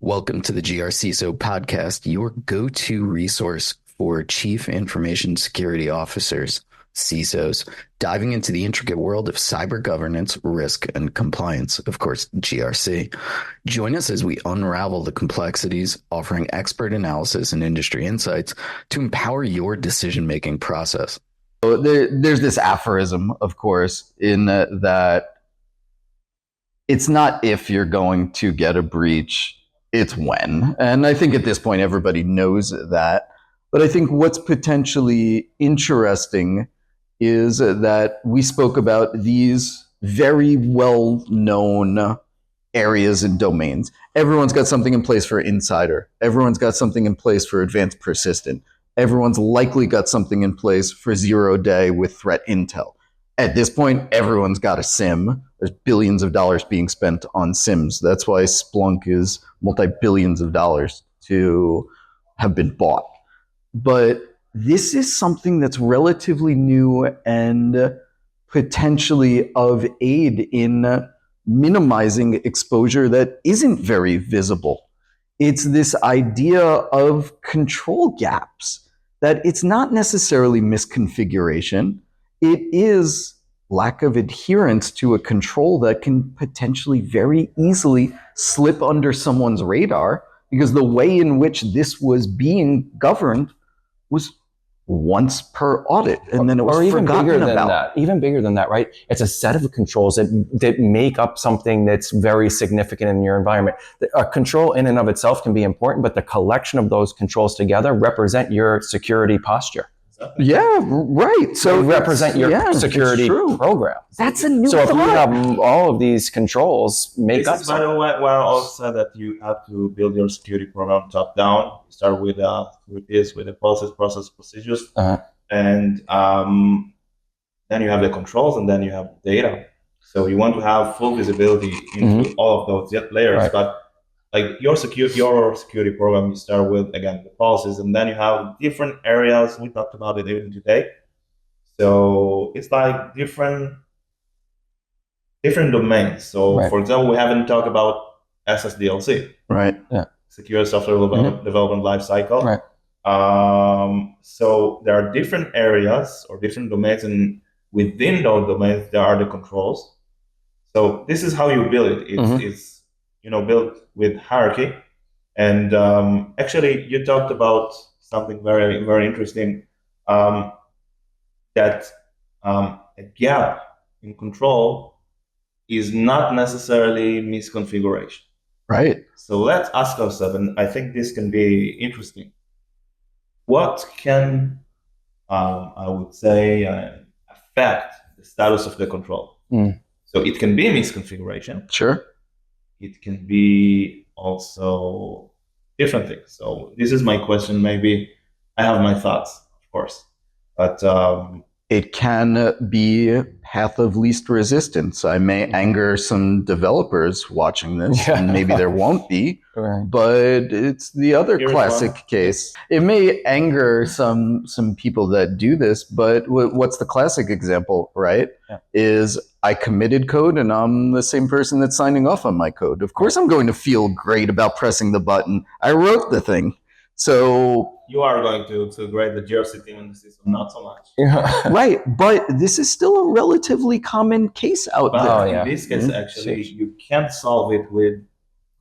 Welcome to the GRCISO podcast, your go-to resource for Chief Information Security Officers, CISOs, diving into the intricate world of cyber governance, risk, and compliance, of course, GRC. Join us as we unravel the complexities, offering expert analysis and industry insights to empower your decision-making process. There's this aphorism, of course, in that it's not if you're going to get a breach, it's when. And I think at this point, everybody knows that. But I think what's potentially interesting is that we spoke about these very well-known areas and domains. Everyone's got something in place for insider. Everyone's got something in place for advanced persistent. Everyone's likely got something in place for zero-day with threat intel. At this point, everyone's got a SIM. There's billions of dollars being spent on SIMs. That's why Splunk is multi-billions of dollars to have been bought. But this is something that's relatively new and potentially of aid in minimizing exposure that isn't very visible. It's this idea of control gaps, that it's not necessarily misconfiguration. It is lack of adherence to a control that can potentially very easily slip under someone's radar, because the way in which this was being governed was once per audit, and then it was forgotten about. Even bigger than that, right? It's a set of controls that make up something that's very significant in your environment. A control in and of itself can be important, but the collection of those controls together represent your security posture. Yeah, right. So they represent your security program. That's a new So thought. if you have all of these controls, make up This is by the way where I also said that you have to build your security program top down. Start with the process, procedures, and then you have the controls, and then you have data. So you want to have full visibility into all of those layers, right. But like your security program, you start with, again, the policies, and then you have different areas. We talked about it even today. So it's like different domains. So right. For example, we haven't talked about SSDLC. Right. Yeah. Secure Software Development Lifecycle. Right. So there are different areas or different domains, and within those domains, there are the controls. So this is how you build it. It's built with hierarchy. And actually, you talked about something very, very interesting, that a gap in control is not necessarily misconfiguration. Right. So let's ask ourselves, and I think this can be interesting. What can, I would say, affect the status of the control? So it can be a misconfiguration. Sure. It can be also different things. So this is my question. Maybe I have my thoughts, of course, but it can be path of least resistance. I may anger some developers watching this, and maybe there won't be, right. But it's the other classic case. It may anger some people that do this, but what's the classic example, right? Yeah. Is I committed code and I'm the same person that's signing off on my code. Of course I'm going to feel great about pressing the button. I wrote the thing. So you are going to grade the GRC team in the system, not so much. Yeah. Right, but this is still a relatively common case out there. In this case, actually, you can't solve it with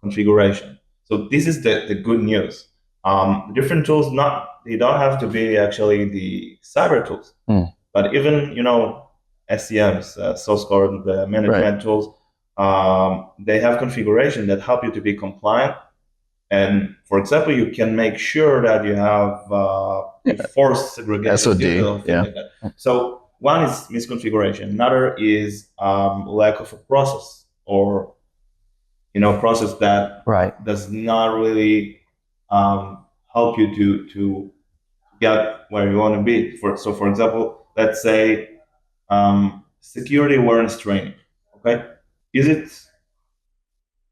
configuration. So this is the good news. Different tools, they don't have to be actually the cyber tools, but even SCMs, source code management tools, they have configuration that help you to be compliant. And for example, you can make sure that you have forced segregation. SOD, yeah. Like that. So one is misconfiguration. Another is lack of a process, or process that does not really help you to get where you want to be. So for example, let's say security awareness training. Okay, is it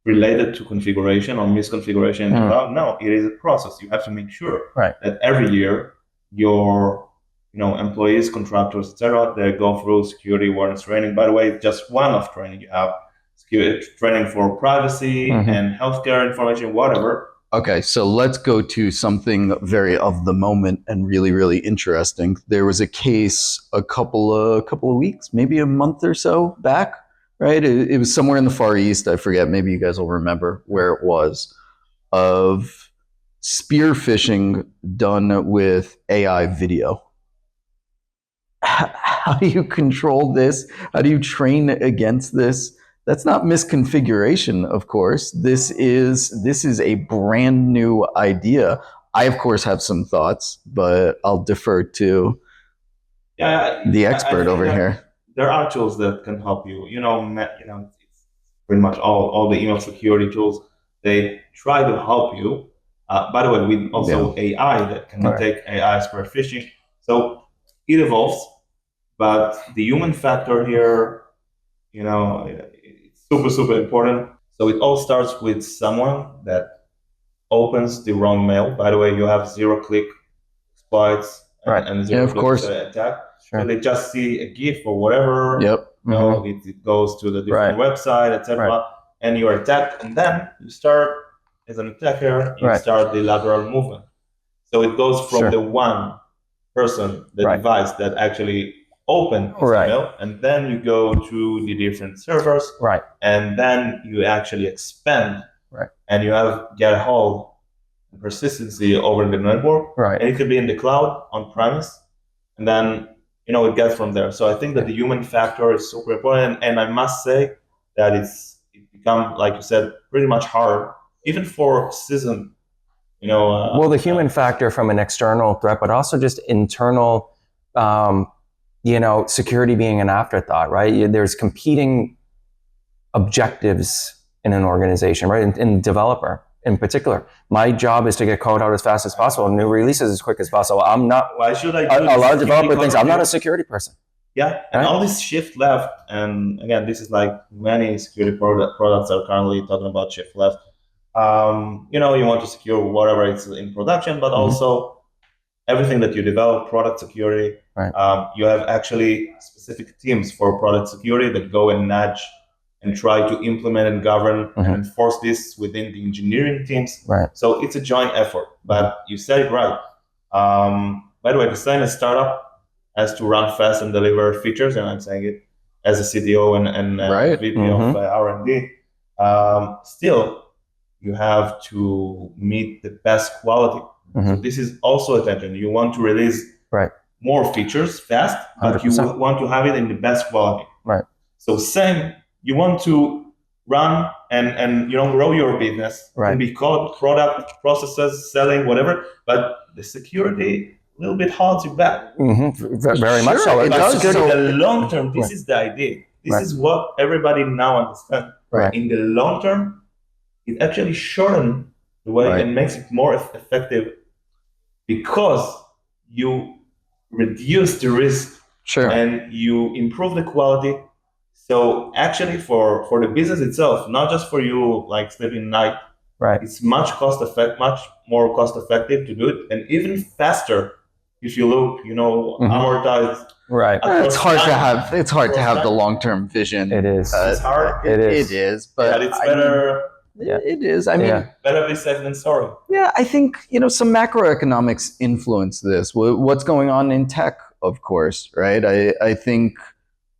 related to configuration or misconfiguration? No, it is a process. You have to make sure that every year your employees, contractors, etc., they go through security awareness training. By the way, just one of training you have training for privacy and healthcare information, whatever. Okay, so let's go to something very of the moment and really, really interesting. There was a case a couple of weeks, maybe a month or so back, right? It was somewhere in the Far East. I forget. Maybe you guys will remember where it was, of spear phishing done with AI video. How do you control this? How do you train against this? That's not misconfiguration, of course. This is a brand new idea. I, of course, have some thoughts, but I'll defer to the expert over here. There are tools that can help you. It's pretty much all the email security tools. They try to help you. By the way, with also AI that can take AI spear phishing. So it evolves, but the human factor here, it's super, super important. So it all starts with someone that opens the wrong mail. By the way, you have zero-click exploits and zero-click attack. Sure. So they just see a GIF or whatever. Yep. It goes to the different website, etc. And you are attacked, and then you start, as an attacker, you start the lateral movement. So it goes from the one person, the device that actually opened this email, and then you go to the different servers, and then you actually expand, and you get a hold of persistency over the network, and it could be in the cloud, on premise, and then it gets from there. So I think that the human factor is super important, and I must say that it become, like you said, pretty much hard, even for seasoned. Well, the human factor from an external threat, but also just internal, security being an afterthought, right? There's competing objectives in an organization, right? In developer in particular, my job is to get code out as fast as possible, new releases as quick as possible. I'm not. Why should I? A lot of developer thinks I'm not a security person. Yeah, and all this shift left, and again, this is like many security products are currently talking about shift left. You want to secure whatever it's in production, but also everything that you develop, product security. You have actually specific teams for product security that go and nudge and try to implement and govern and enforce this within the engineering teams. So it's a joint effort, but you said it right. By the way, the same as startup has to run fast and deliver features, and I'm saying it as a CTO and VP of R&D. Still, you have to meet the best quality. So this is also attention. You want to release more features fast, but 100%. You want to have it in the best quality. So same, you want to run and grow your business. It can be called product, processes, selling, whatever, but the security a little bit holds you back. Very much so. It does. In the long term, this is the idea. This is what everybody now understands. In the long term, it actually shortens the way and makes it more effective because you reduce the risk and you improve the quality. So actually for the business itself, not just for you like sleeping night, it's much more cost effective to do it, and even faster if you look, amortized. It's hard to have the long-term vision. It is. It's hard. It is, but it's better. It is. I mean, better be safe than sorry. Yeah, I think some macroeconomics influence this. What's going on in tech, of course, right? I think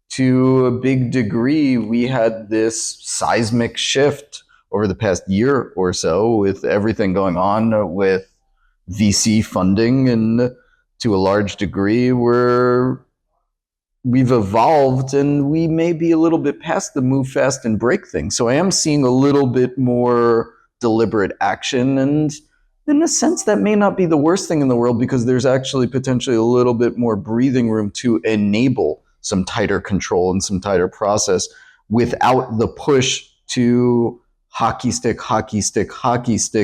to a big degree we had this seismic shift over the past year or so with everything going on with VC funding, and to a large degree we've evolved and we may be a little bit past the move fast and break thing. So I am seeing a little bit more deliberate action, and in a sense that may not be the worst thing in the world because there's actually potentially a little bit more breathing room to enable some tighter control and some tighter process without the push to hockey stick,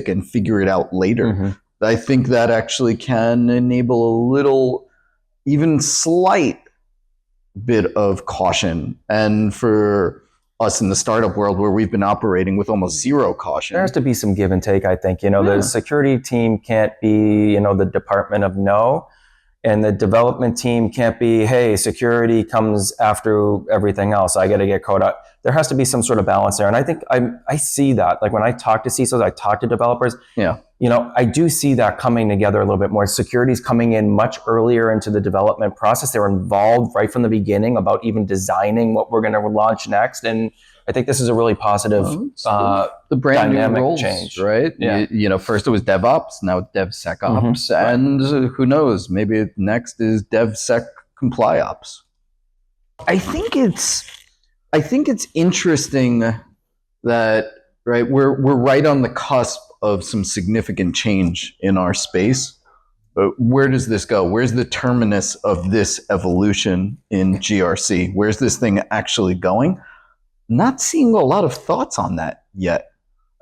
and figure it out later. I think that actually can enable a little, even slight bit of caution. And for us in the startup world where we've been operating with almost zero caution, there has to be some give and take, I think. The security team can't be, the department of no. And the development team can't be, hey, security comes after everything else. I got to get code out. there has to be some sort of balance there. And I think I see that, like when I talk to CISOs, I talk to developers, I do see that coming together a little bit more. Security's coming in much earlier into the development process. They're involved right from the beginning about even designing what we're going to launch next. And I think this is a really positive the brand dynamic new roles, change. Right? Yeah. First it was DevOps, now it's DevSecOps, and who knows, maybe next is DevSecComplyOps. I think it's interesting that we're right on the cusp of some significant change in our space. But where does this go? Where's the terminus of this evolution in GRC? Where's this thing actually going? Not seeing a lot of thoughts on that yet.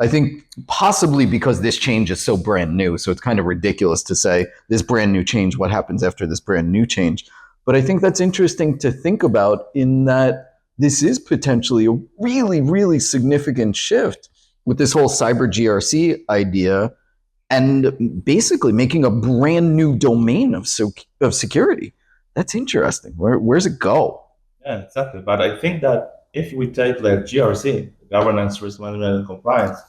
I think possibly because this change is so brand new, so it's kind of ridiculous to say this brand new change, what happens after this brand new change? But I think that's interesting to think about, in that this is potentially a really, really significant shift with this whole cyber GRC idea, and basically making a brand new domain of security. That's interesting. Where's it go? Yeah, exactly. But I think that if we take like GRC, governance, risk management, and compliance,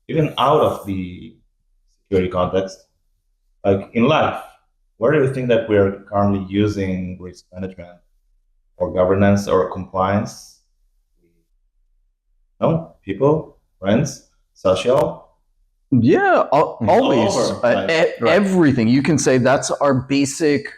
even out of the security context, like in life, where do you think that we're currently using risk management or governance or compliance? No, people, friends, social. Yeah, always. Everything. You can say that's our basic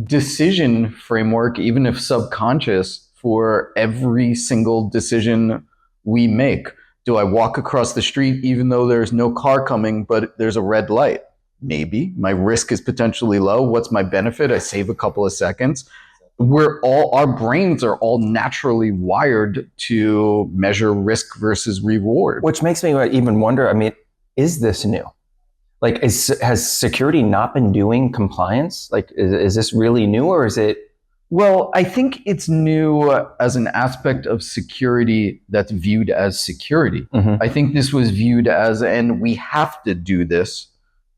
decision framework, even if subconscious, for every single decision we make. Do I walk across the street even though there's no car coming, but there's a red light? Maybe. My risk is potentially low. What's my benefit? I save a couple of seconds. Our brains are all naturally wired to measure risk versus reward. Which makes me even wonder, I mean, is this new? Like, has security not been doing compliance? Like, is this really new, or is it? Well, I think it's new as an aspect of security that's viewed as security. Mm-hmm. I think this was viewed as, and we have to do this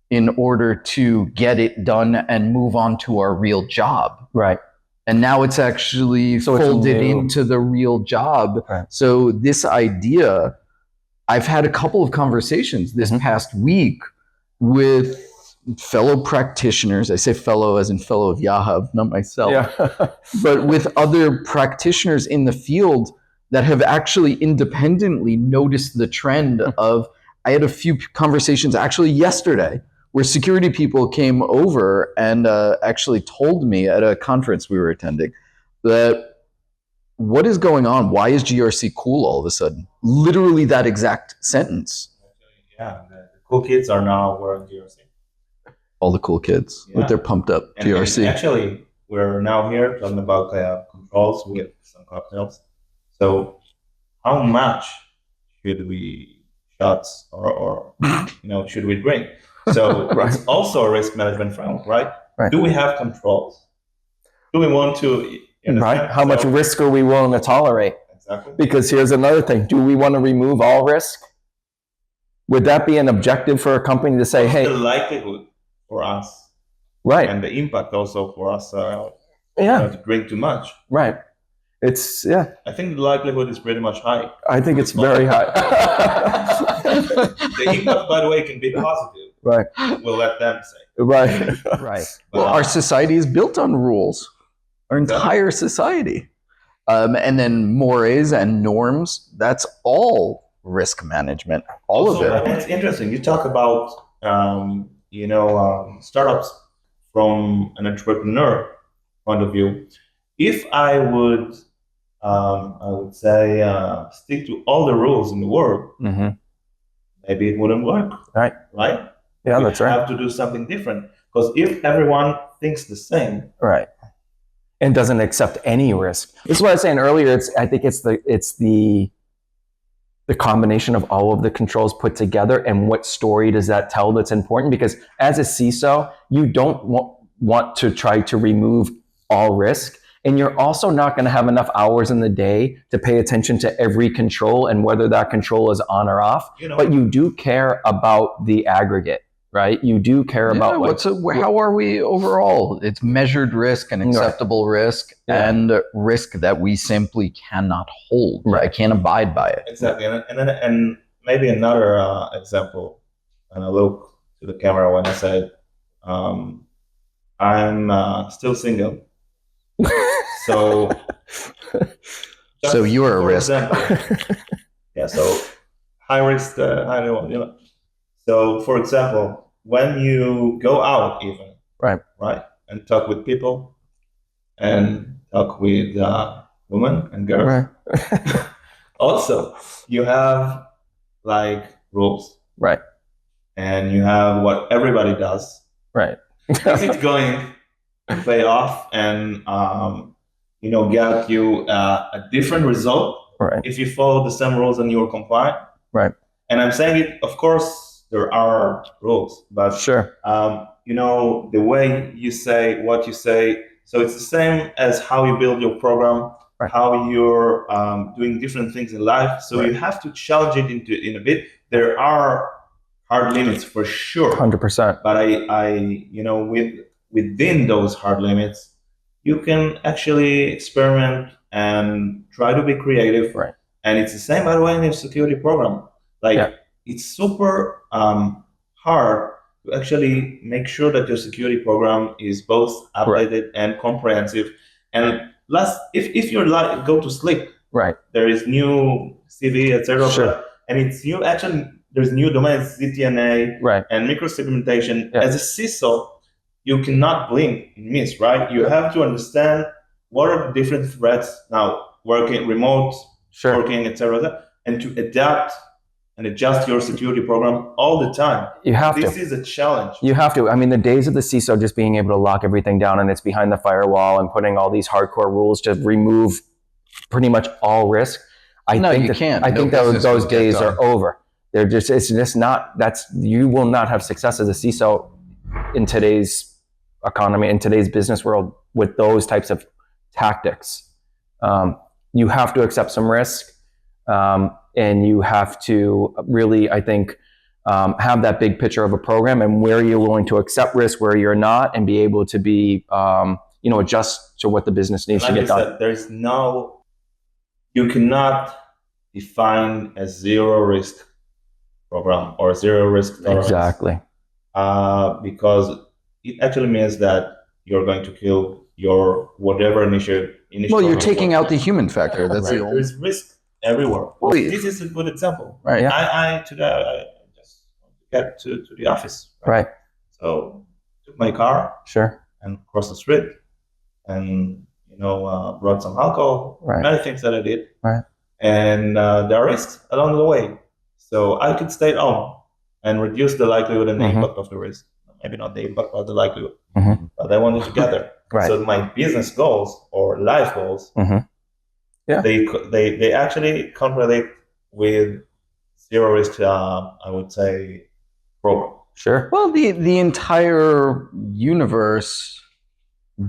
in order to get it done and move on to our real job. Right. And now it's actually folded into the real job. Right. So this idea, I've had a couple of conversations this past week with fellow practitioners. I say fellow as in fellow of Yahab, not myself, but with other practitioners in the field that have actually independently noticed the trend of, I had a few conversations actually yesterday where security people came over and actually told me at a conference we were attending that what is going on? Why is GRC cool all of a sudden? Literally that exact sentence. Yeah, the cool kids are now wearing GRC. All the cool kids with their pumped up GRC. And actually, we're now here talking about controls with some cocktails. So how much should we shots or should we drink? So it's also a risk management framework, right? Do we have controls? Do we want to How much risk are we willing to tolerate? Exactly. Because here's another thing. Do we want to remove all risk? Would that be an objective for a company to say, hey, the likelihood for us, and the impact also for us to drink too much, It's I think the likelihood is pretty much high. I think it's very high. The impact, by the way, can be positive. Right. We'll let them say. Right. Well, our society is built on rules. Our entire society, and then mores and norms. That's all risk management. All of it. It's interesting. You talk about startups from an entrepreneur point of view. If I would say stick to all the rules in the world, maybe it wouldn't work. Right? Yeah, that's right. You have to do something different, because if everyone thinks the same, and doesn't accept any risk. This is what I was saying earlier. I think it's the combination of all of the controls put together, and what story does that tell that's important? Because as a CISO, you don't want to try to remove all risk. And you're also not going to have enough hours in the day to pay attention to every control and whether that control is on or off. But you do care about the aggregate. right? You do care about how are we overall? It's measured risk and acceptable risk and risk that we simply cannot hold. Right. I can't abide by it. Exactly. And maybe another example, and I look to the camera when I said, I'm still single. So you are a risk. Yeah, so high risk, high reward, you know. So for example, when you go out even, right, and talk with people and talk with women and girls, right. Also, you have like rules. Right. And you have what everybody does. Right. Is it going to pay off and get you a different result if you follow the same rules and you're compliant? Right. And I'm saying it, of course, there are rules, but sure. The way you say what you say, so it's the same as how you build your program, how you're doing different things in life. So you have to challenge it in a bit. There are hard limits for sure. 100%. But within those hard limits, you can actually experiment and try to be creative. Right. And it's the same, by the way, in your security program. It's super hard to actually make sure that your security program is both updated and comprehensive. And if you're like go to sleep, there is new CV, etc. Sure. And it's new. Actually, there's new domains, ZTNA, and microsegmentation. As a CISO, you cannot blink and miss, right? You have to understand what are the different threats now, working remote, working, etc., and to adapt and adjust your security program all the time. You have This is a challenge. You have to. I mean, the days of the CISO just being able to lock everything down and it's behind the firewall and putting all these hardcore rules to remove pretty much all risk. I think those days are over. It's just not, you will not have success as a CISO in today's economy, in today's business world with those types of tactics. You have to accept some risk. And you have to really, I think, have that big picture of a program and where you're willing to accept risk, where you're not, and be able to be, adjust to what the business needs to get done. You cannot define a zero risk program or zero risk tolerance. Exactly. Because it actually means that you're going to kill your whatever initial. Well, you're taking out the human factor. That's the only. There's risk everywhere. Well, this is a good example. Right. Yeah. I just want to get to the office. Right. So took my car. Sure. And crossed the street, and brought some alcohol. Right. Many things that I did. Right. And there are risks along the way. So I could stay at home and reduce the likelihood and the impact of the risk. Maybe not the impact, but the likelihood. But I wanted together. Right. So my business goals or life goals, they actually contradict with zero risk. I would say program. Sure. Well, the entire universe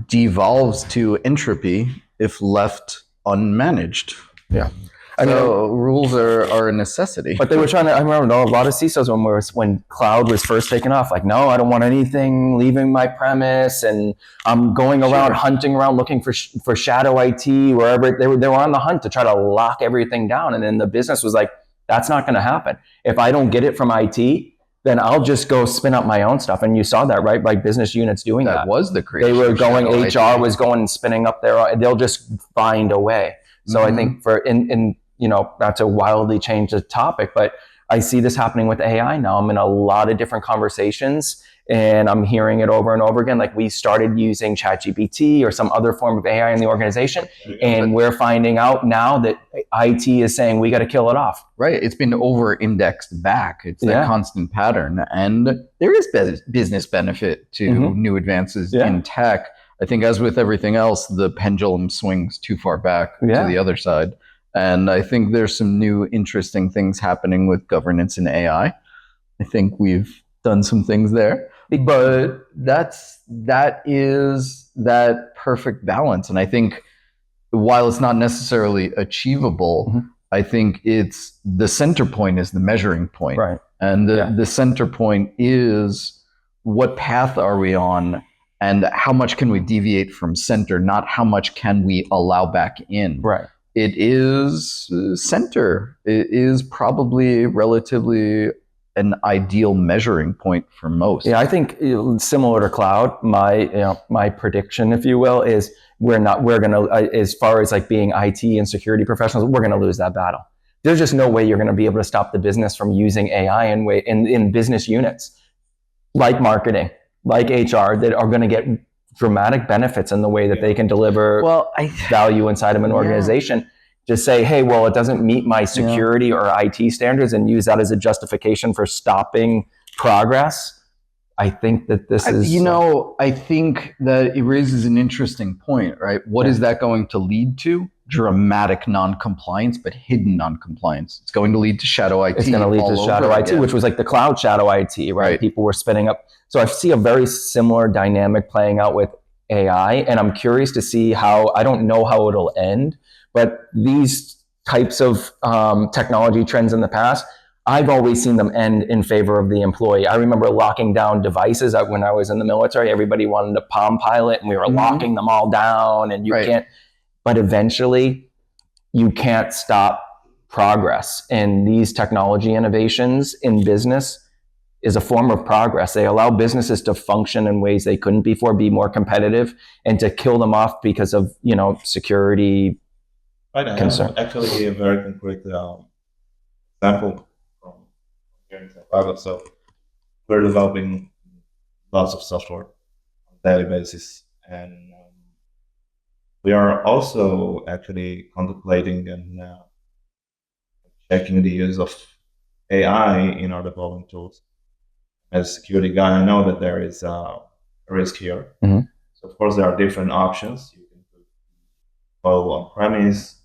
devolves to entropy if left unmanaged. Yeah. Rules are a necessity. But they were trying to, I remember a lot of CISOs when cloud was first taken off, like, no, I don't want anything leaving my premise. And I'm going around hunting around looking for shadow IT, wherever they were on the hunt to try to lock everything down. And then the business was like, that's not going to happen. If I don't get it from IT, then I'll just go spin up my own stuff. And you saw that, right? Like business units doing that. That was the creation. They were going, HR was going and spinning up they'll just find a way. So I think not to wildly change the topic, but I see this happening with AI now. I'm in a lot of different conversations and I'm hearing it over and over again. Like we started using ChatGPT or some other form of AI in the organization. And we're finding out now that IT is saying we got to kill it off. Right. It's been over indexed back. It's that constant pattern. And there is business benefit to new advances in tech. I think as with everything else, the pendulum swings too far back to the other side. And I think there's some new interesting things happening with governance in AI. I think we've done some things there, but that is that perfect balance. And I think while it's not necessarily achievable, I think it's the center point is the measuring point. Right. And the center point is what path are we on, and how much can we deviate from center, not how much can we allow back in. Right. It is center. It is probably relatively an ideal measuring point for most. Yeah, I think similar to cloud, my prediction, if you will, is we're going to, as far as like being IT and security professionals, we're going to lose that battle. There's just no way you're going to be able to stop the business from using AI in business units like marketing, like HR, that are going to get dramatic benefits in the way that they can deliver value inside of an organization. Just say, hey, well, it doesn't meet my security or IT standards, and use that as a justification for stopping progress. I think that this is... I think that it raises an interesting point, right? What is that going to lead to? Dramatic non-compliance, but hidden non-compliance. It's going to lead to shadow IT. It's going to lead to shadow IT, again. Which was like the cloud shadow IT, right? People were spinning up. So I see a very similar dynamic playing out with AI, and I'm curious to see how, I don't know how it'll end, but these types of technology trends in the past, I've always seen them end in favor of the employee. I remember locking down devices when I was in the military. Everybody wanted a Palm Pilot, and we were locking them all down, and you can't. But eventually, you can't stop progress. And these technology innovations in business is a form of progress. They allow businesses to function in ways they couldn't before, be more competitive, and to kill them off because of security. Right, I have actually a very concrete example from here in Chicago. So we're developing lots of software on a daily basis, and we are also actually contemplating and checking the use of AI in our development tools. As a security guy, I know that there is a risk here. Mm-hmm. So of course there are different options. You can follow on-premise,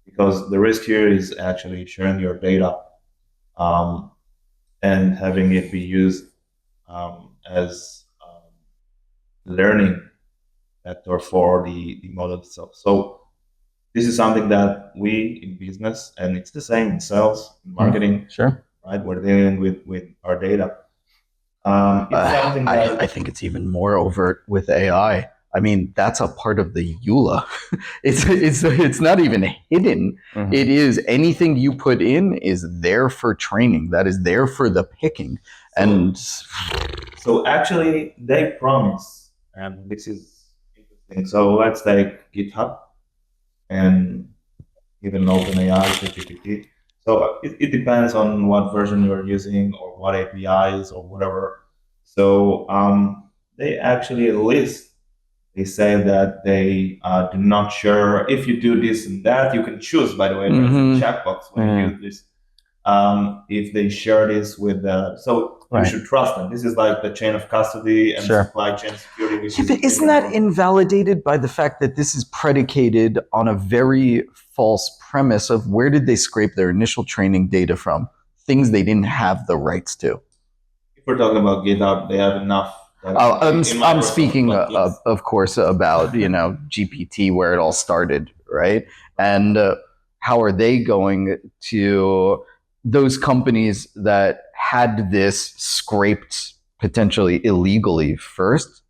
because the risk here is actually sharing your data and having it be used as learning vector for the model itself. So this is something that we in business, and it's the same in sales, in marketing, right? We're dealing with our data. I think it's even more overt with AI. I mean, that's a part of the EULA. It's not even hidden. Mm-hmm. It is, anything you put in is there for training. That is there for the picking. So actually, they promise, and this is interesting. So let's take GitHub and even OpenAI, ChatGPT. So it depends on what version you're using or what APIs or whatever. So they actually list. They say that they do not share. If you do this and that, you can choose, by the way, there's a checkbox when you use this. If they share this with you should trust them. This is like the chain of custody and supply chain security. Isn't that invalidated by the fact that this is predicated on a very false premise of where did they scrape their initial training data from? Things they didn't have the rights to. If we're talking about GitHub, they have enough. I'm speaking, of course, about GPT, where it all started, right? And how are they going to those companies that had this scraped potentially illegally first?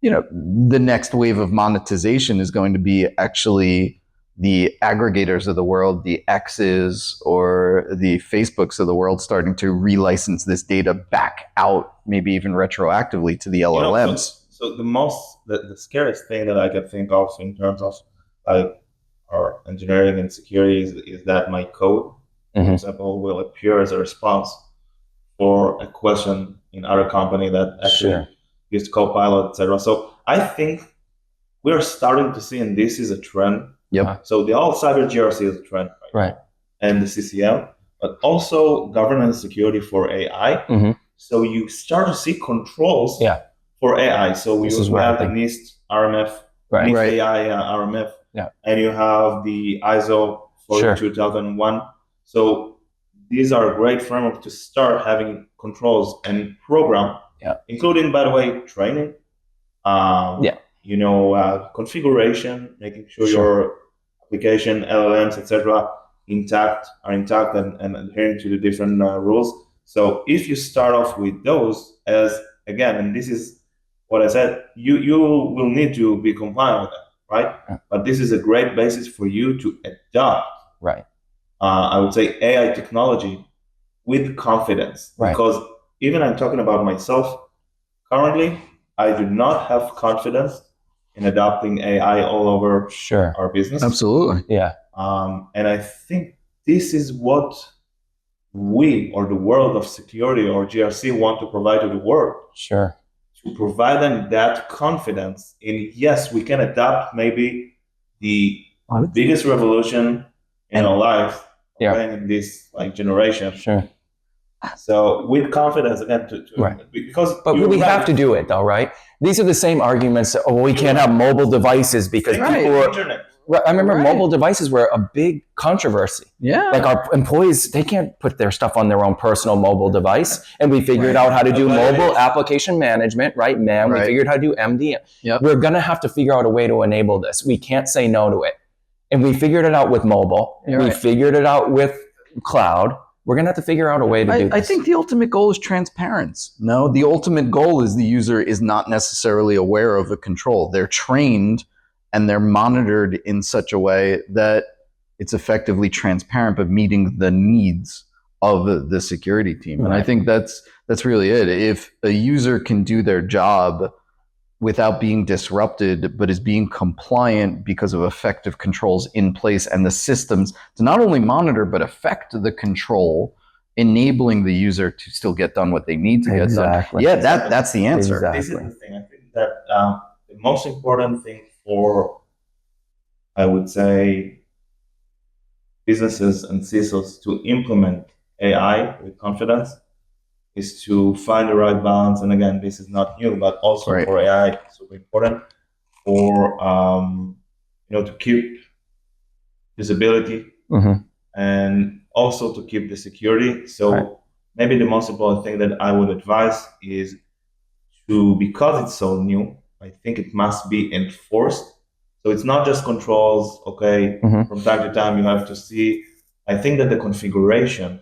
The next wave of monetization is going to be actually the aggregators of the world, the X's or the Facebooks of the world, starting to relicense this data back out, maybe even retroactively to the LLMs. So the scariest thing that I could think of in terms of like our engineering and security is that my code, for example, will appear as a response for a question in other company that actually used Copilot, etc. So I think we're starting to see, and this is a trend. Yep. So the all cyber GRC is a trend, right? And the CCL, but also governance security for AI. Mm-hmm. So you start to see controls for AI. So we have the NIST RMF, NIST AI RMF, and you have the ISO 42001. So these are a great framework to start having controls and program, including, by the way, training. Configuration, making sure your application, LLMs, etc., are intact and adhering to the different rules. So if you start off with those as again, and this is what I said, you will need to be compliant with that, right? Yeah. But this is a great basis for you to adopt, right? I would say AI technology with confidence, right. Because even I'm talking about myself currently, I do not have confidence in adopting AI all over our business. Absolutely. Yeah. And I think this is what we, or the world of security, or GRC, want to provide to the world. Sure. To provide them that confidence in, yes, we can adapt maybe the biggest revolution in our lives in this generation. Sure. So with confidence, again, but we have to do it though, right? These are the same arguments. We can't have mobile devices because people are. Internet. I remember mobile devices were a big controversy. Yeah. Like our employees, they can't put their stuff on their own personal mobile device. And we figured out how to do mobile application management, right? Man, we figured how to do MDM. Yep. We're going to have to figure out a way to enable this. We can't say no to it. And we figured it out with mobile. We figured it out with cloud. We're going to have to figure out a way to do this. I think the ultimate goal is transparency. No, the ultimate goal is the user is not necessarily aware of the control. They're trained and they're monitored in such a way that it's effectively transparent, but meeting the needs of the security team. And I think that's really it. If a user can do their job without being disrupted, but is being compliant because of effective controls in place and the systems to not only monitor, but affect the control, enabling the user to still get done what they need to get done. Yeah, that's the answer. Exactly. This is the thing. I think that the most important thing for, I would say, businesses and CISOs to implement AI with confidence is to find the right balance. And again, this is not new, but also for AI, it's super important for to keep visibility and also to keep the security. So maybe the most important thing that I would advise is because it's so new, I think it must be enforced. So it's not just controls, from time to time you have to see. I think that the configuration,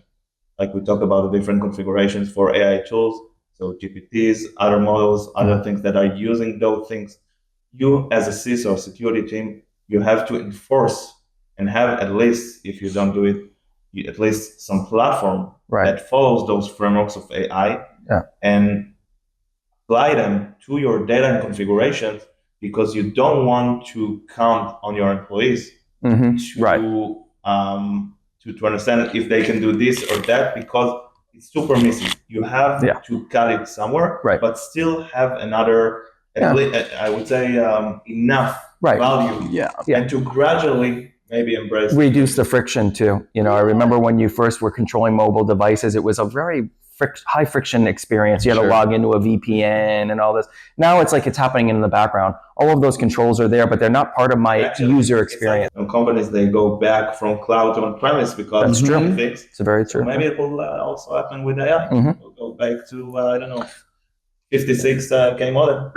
like we talked about the different configurations for AI tools, so GPTs, other models, other things that are using those things, you as a CISO security team, you have to enforce and have at least, if you don't do it, at least some platform that follows those frameworks of AI and apply them to your data and configurations, because you don't want to count on your employees to understand if they can do this or that, because it's super messy. You have to cut it somewhere, but still have another, at least, I would say, enough value, and to gradually maybe embrace. Reduce the friction too. I remember when you first were controlling mobile devices, it was a very high friction experience. You had to log into a VPN and all this. Now it's like it's happening in the background. All of those controls are there, but they're not part of my user experience. Like companies, they go back from cloud to on-premise because that's true. It's very true. So maybe it will also happen with AI. We'll go back to, I don't know, 56K modem.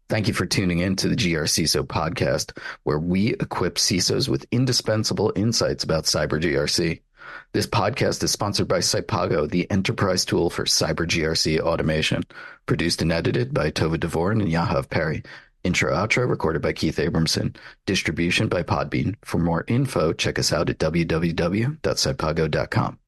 Thank you for tuning in to the GRCISO podcast, where we equip CISOs with indispensable insights about cyber GRC. This podcast is sponsored by Cypago, the enterprise tool for cyber GRC automation. Produced and edited by Tova Dvorin and Yahav Perry. Intro outro recorded by Keith Abramson. Distribution by Podbean. For more info, check us out at www.cypago.com.